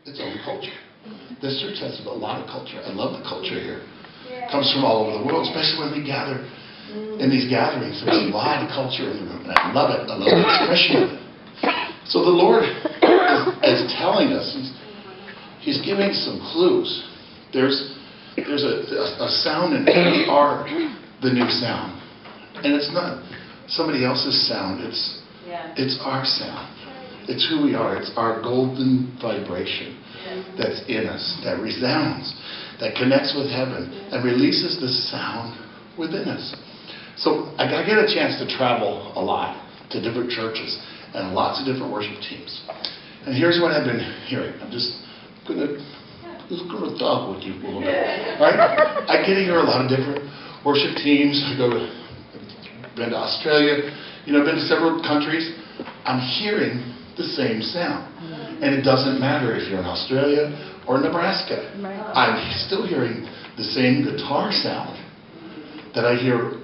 its own culture. This church has a lot of culture. I love the culture here. It comes from all over the world, especially when we gather in these gatherings. There's a lot of culture in the room, and I love it. I love the expression of it. So the Lord is telling us, He's giving some clues. There's a sound, and we are the new sound. And it's not somebody else's sound. It's our sound. It's who we are. It's our golden vibration that's in us, that resounds, that connects with heaven, and releases the sound within us. So I get a chance to travel a lot to different churches and lots of different worship teams. And here's what I've been hearing. I'm just gonna talk with you a little bit. Right? I get to hear a lot of different worship teams. I've been to Australia, I've been to several countries. I'm hearing the same sound. And it doesn't matter if you're in Australia or Nebraska. I'm still hearing the same guitar sound that I hear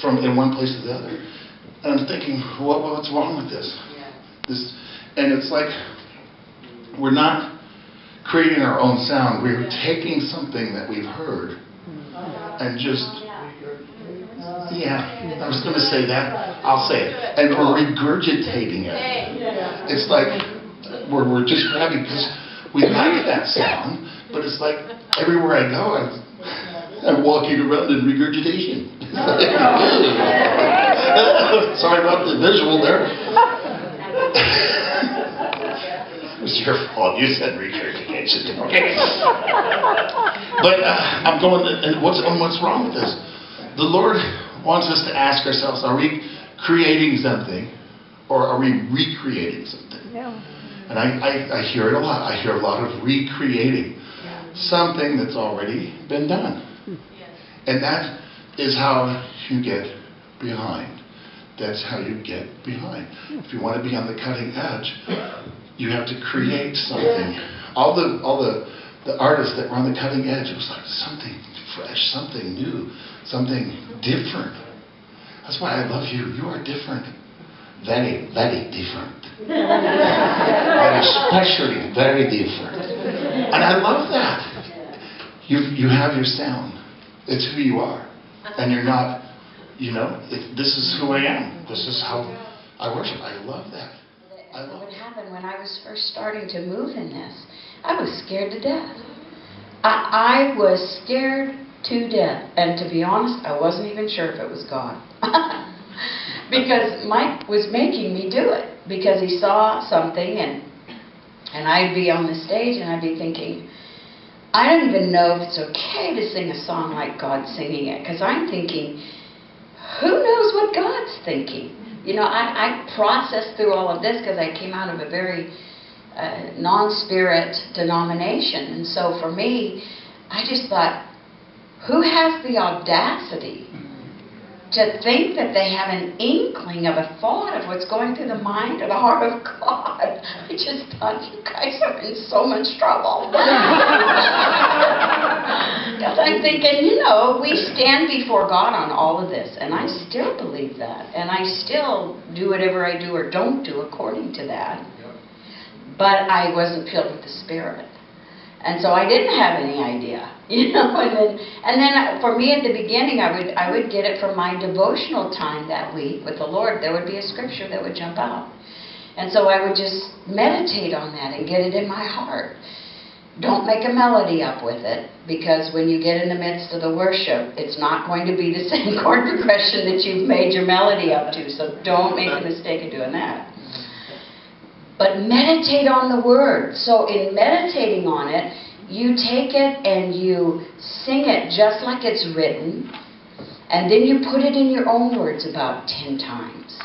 from in one place to the other. And I'm thinking, what's wrong with this? And it's like we're not creating our own sound. We're taking something that we've heard and just, I was going to say that. I'll say it. And we're regurgitating it. It's like we're just grabbing, because we like that sound, but it's like everywhere I go, I'm walking around in regurgitation. Sorry about the visual there. It was your fault. You said regurgitation. Okay. But I'm going, and what's wrong with this? The Lord wants us to ask ourselves, are we creating something, or are we recreating something? And I hear it a lot. I hear a lot of recreating something that's already been done. And that is how you get behind. That's how you get behind. If you want to be on the cutting edge, you have to create something. All the artists that were on the cutting edge, it was like something fresh, something new, something different. That's why I love you. You are different. Very, very different. And especially very different. And I love that. You have your sound. It's who you are. And you're not, this is who I am. This is how I worship. I love that. What happened when I was first starting to move in this, I was scared to death. I was scared to death. And to be honest, I wasn't even sure if it was God. Because Mike was making me do it. Because he saw something, and I'd be on the stage and I'd be thinking, I don't even know if it's okay to sing a song like God's singing it. Because I'm thinking, who knows what God's thinking? I processed through all of this because I came out of a very non-spirit denomination. And so for me, I just thought, who has the audacity to think that they have an inkling of a thought of what's going through the mind or the heart of God? I just thought, you guys are in so much trouble. Because I'm thinking, we stand before God on all of this, and I still believe that, and I still do whatever I do or don't do according to that. But I wasn't filled with the Spirit. And so I didn't have any idea, and then for me at the beginning, I would get it from my devotional time that week with the Lord. There would be a scripture that would jump out. And so I would just meditate on that and get it in my heart. Don't make a melody up with it, because when you get in the midst of the worship, it's not going to be the same chord progression that you've made your melody up to. So don't make the mistake of doing that. But meditate on the Word. So in meditating on it, you take it and you sing it just like it's written, and then you put it in your own words about 10 times.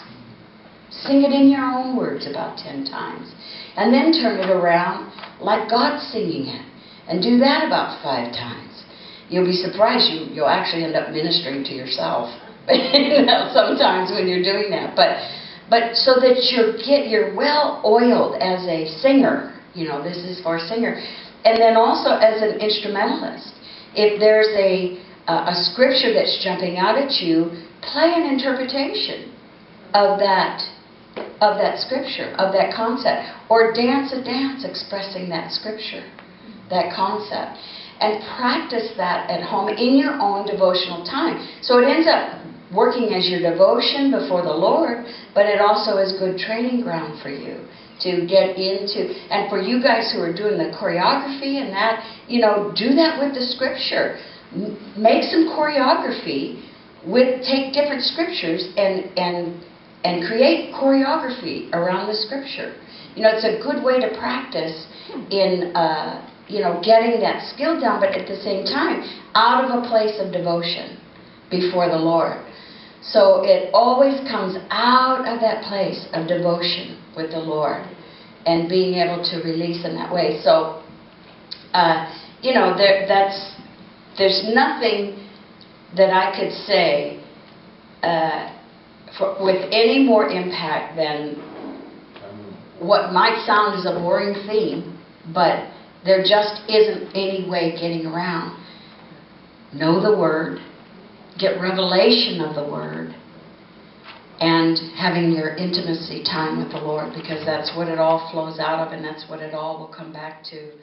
Sing it in your own words about 10 times. And then turn it around like God's singing it. And do that about 5 times. You'll be surprised. You'll actually end up ministering to yourself sometimes when you're doing that. But so that you're well oiled as a singer. This is for a singer. And then also as an instrumentalist. If there's a scripture that's jumping out at you, play an interpretation of that of that scripture, of that concept. Or dance a dance expressing that scripture, that concept. And practice that at home in your own devotional time. So it ends up working as your devotion before the Lord, but it also is good training ground for you to get into. And for you guys who are doing the choreography and that, you know, do that with the scripture. Make some choreography take different scriptures and create choreography around the scripture. You know, it's a good way to practice in you know, getting that skill down, but at the same time, out of a place of devotion before the Lord. So it always comes out of that place of devotion with the Lord and being able to release in that way. So, you know, there's nothing that I could say with any more impact than what might sound as a boring theme, but there just isn't any way getting around. Know the Word, get revelation of the Word, and having your intimacy time with the Lord, because that's what it all flows out of, and that's what it all will come back to.